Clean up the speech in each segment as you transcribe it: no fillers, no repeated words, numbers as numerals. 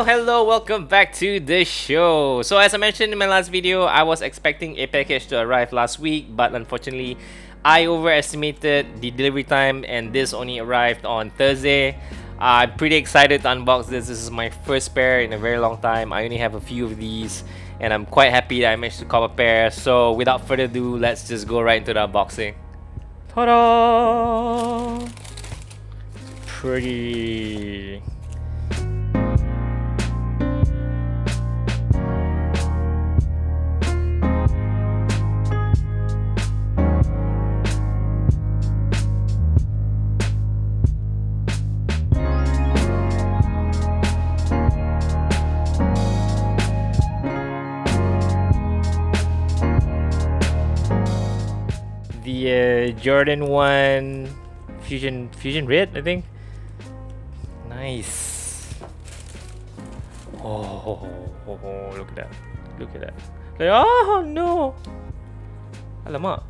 Hello, welcome back to the show. So as I mentioned in my last video, I was expecting a package to arrive last week, but unfortunately I overestimated the delivery time and this only arrived on Thursday. I'm pretty excited to unbox this. This is my first pair in a very long time. I only have a few of these and I'm quite happy that I managed to cop a pair. So without further ado, let's just go right into the unboxing. Ta-da! Pretty. The Jordan 1 Fusion Red, I think. Nice. Oh, look at that. Look at that. Oh no. Alamak.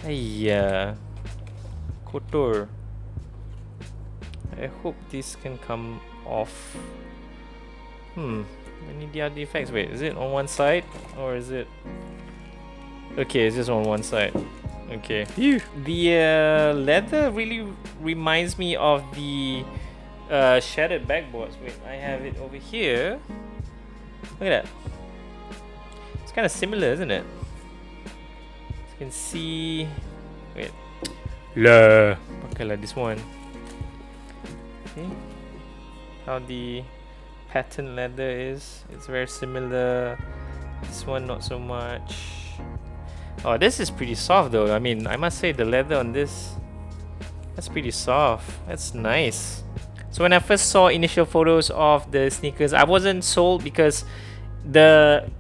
Ayya. Kotor. I hope this can come off. Any other effects? Wait, is it on one side or is it? Okay, it's just on one side. Okay. Phew. The leather really reminds me of the shattered backboards. Wait, I have it over here. Look at that. It's kind of similar, isn't it? As you can see. Wait. La. Okay, like this one. See how the pattern leather is? It's very similar. This one not so much. Oh, this is pretty soft though. I mean, I must say the leather on this, that's pretty soft. That's nice. So when I first saw initial photos of the sneakers, I wasn't sold because the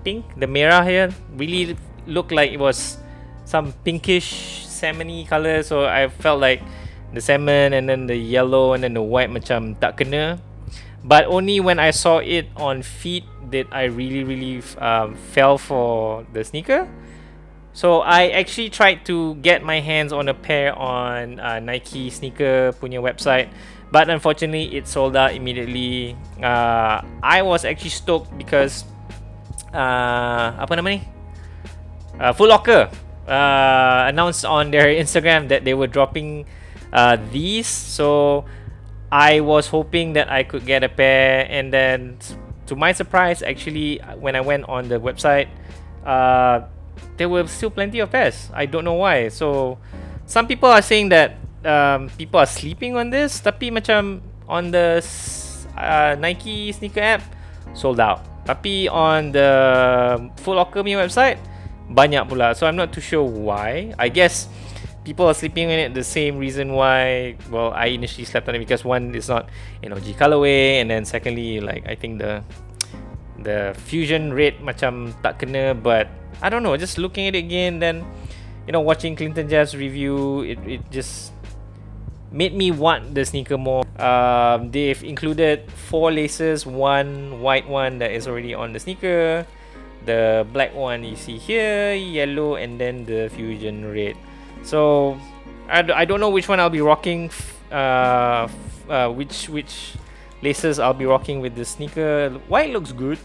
pink, the merah here, really looked like it was some pinkish salmon-y color. So I felt like the salmon and then the yellow and then the white macam tak kena. But only when I saw it on feet did I really fell for the sneaker. So I actually tried to get my hands on a pair on Nike sneaker punya website, but unfortunately it sold out immediately. I was actually stoked because apa nama ni? Foot Locker announced on their Instagram that they were dropping these. So I was hoping that I could get a pair, and then to my surprise, actually, when I went on the website, there were still plenty of pairs. I don't know why. So some people are saying that people are sleeping on this, tapi macam on the Nike sneaker app sold out. Tapi on the Foot Locker website banyak pula. So I'm not too sure why. I guess people are sleeping on it the same reason why, well, I initially slept on it, because one is not an OG colorway, and then secondly, like, I think the fusion red macam tak kena. But I don't know, just looking at it again, then watching Clinton Jeff's review, it just made me want the sneaker more. They've included 4 laces, one white one that is already on the sneaker, the black one you see here, yellow, and then the fusion red. So I don't know which one I'll be rocking, which laces I'll be rocking with the sneaker. White looks good.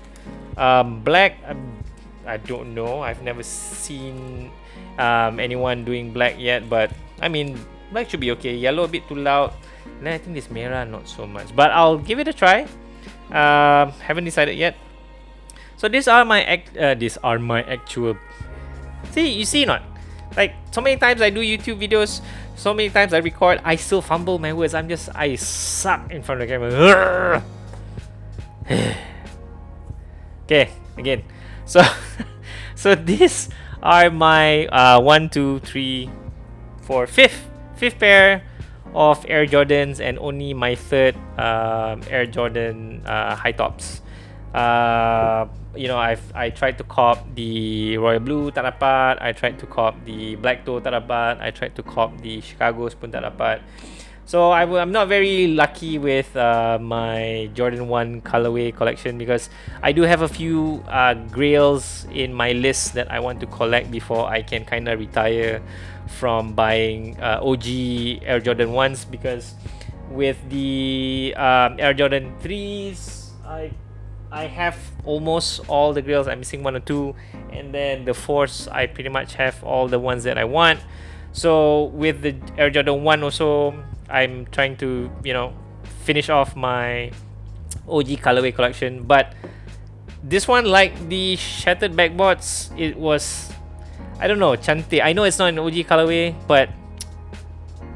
Black, I don't know. I've never seen anyone doing black yet, but I mean, black should be okay. Yellow a bit too loud. And then I think this merah not so much, but I'll give it a try. Haven't decided yet. So these are my actual. See, you see not? Like, so many times I do YouTube videos, so many times I record, I still fumble my words. I suck in front of the camera. Okay, again. So so these are my 5th pair of Air Jordans, and only my 3rd Air Jordan high tops. I tried to cop the royal blue, tak dapat. I tried to cop the black toe, tak dapat. I tried to cop the Chicago's pun tak dapat. So I'm not very lucky with my Jordan 1 colorway collection, because I do have a few grails in my list that I want to collect before I can kind of retire from buying OG Air Jordan 1s, because with the Air Jordan 3s. I have almost all the grills. I'm missing one or two, and then the 4s I pretty much have all the ones that I want. So with the Air Jordan 1 also, I'm trying to, you know, finish off my OG colorway collection. But this one, like the shattered backboards, it was, I don't know, cantik. I know it's not an OG colorway, but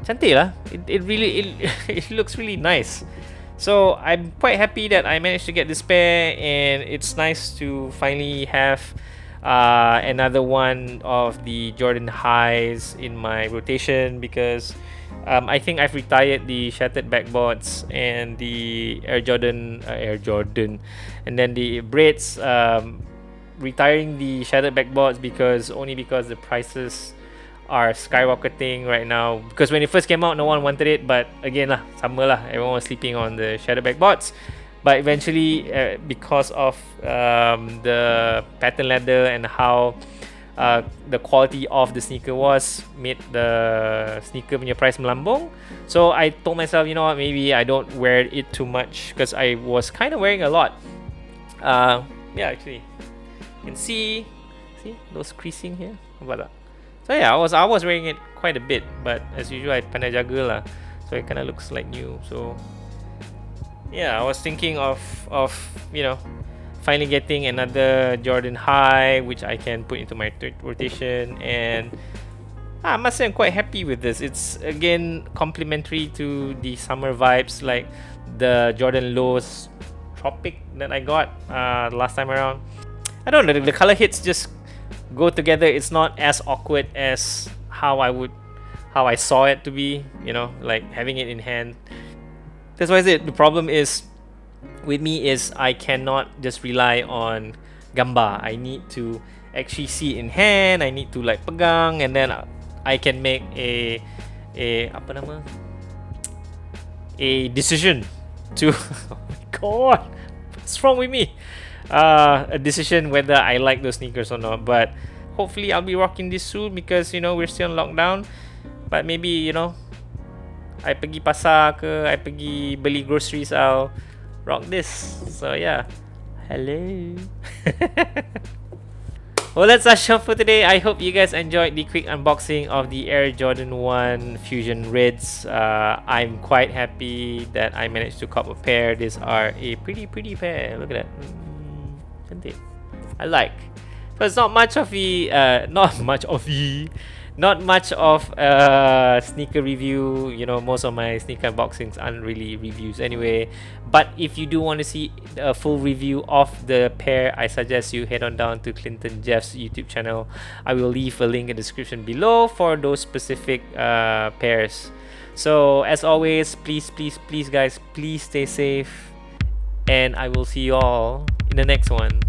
cantik lah. It really it looks really nice. So I'm quite happy that I managed to get this pair, and it's nice to finally have another one of the Jordan highs in my rotation, because I think I've retired the shattered backboards and the Air Jordan, and then the braids. Retiring the shattered backboards because the prices are skyrocketing right now, because when it first came out no one wanted it, but again lah, sama lah, everyone was sleeping on the shattered backboards. But eventually because of the pattern leather and how the quality of the sneaker was, made the sneaker punya price melambung. So I told myself, you know what, maybe I don't wear it too much, because I was kind of wearing a lot. Yeah, actually you can see those creasing here. How about that? So yeah, I was wearing it quite a bit, but as usual I pandai jaga lah, so it kind of looks like new. So yeah, I was thinking of you know, finally getting another Jordan high which I can put into my rotation, and I must say I'm quite happy with this. It's again complementary to the summer vibes, like the Jordan lows Tropic that I got last time around. I don't know, the color hits just go together. It's not as awkward as how I saw it to be, you know, like having it in hand. That's why I said the problem is with me is I cannot just rely on gambar. I need to actually see it in hand. I need to like pegang, and then I can make a apa nama, a decision to oh my god, what's wrong with me? A decision whether I like those sneakers or not. But hopefully I'll be rocking this soon, because you know we're still in lockdown. But maybe, you know, I pergi pasar ke, I pergi beli groceries, I'll rock this. So yeah, hello. Well, that's our show for today. I hope you guys enjoyed the quick unboxing of the Air Jordan 1 Fusion Reds. I'm quite happy that I managed to cop a pair. These are a pretty pair. Look at that. I like. But it's not much of sneaker review. You know, most of my sneaker unboxings aren't really reviews anyway. But if you do want to see a full review of the pair, I suggest you head on down to Clinton Jeff's YouTube channel. I will leave a link in the description below for those specific pairs. So as always, please guys, please stay safe, and I will see you all in the next one.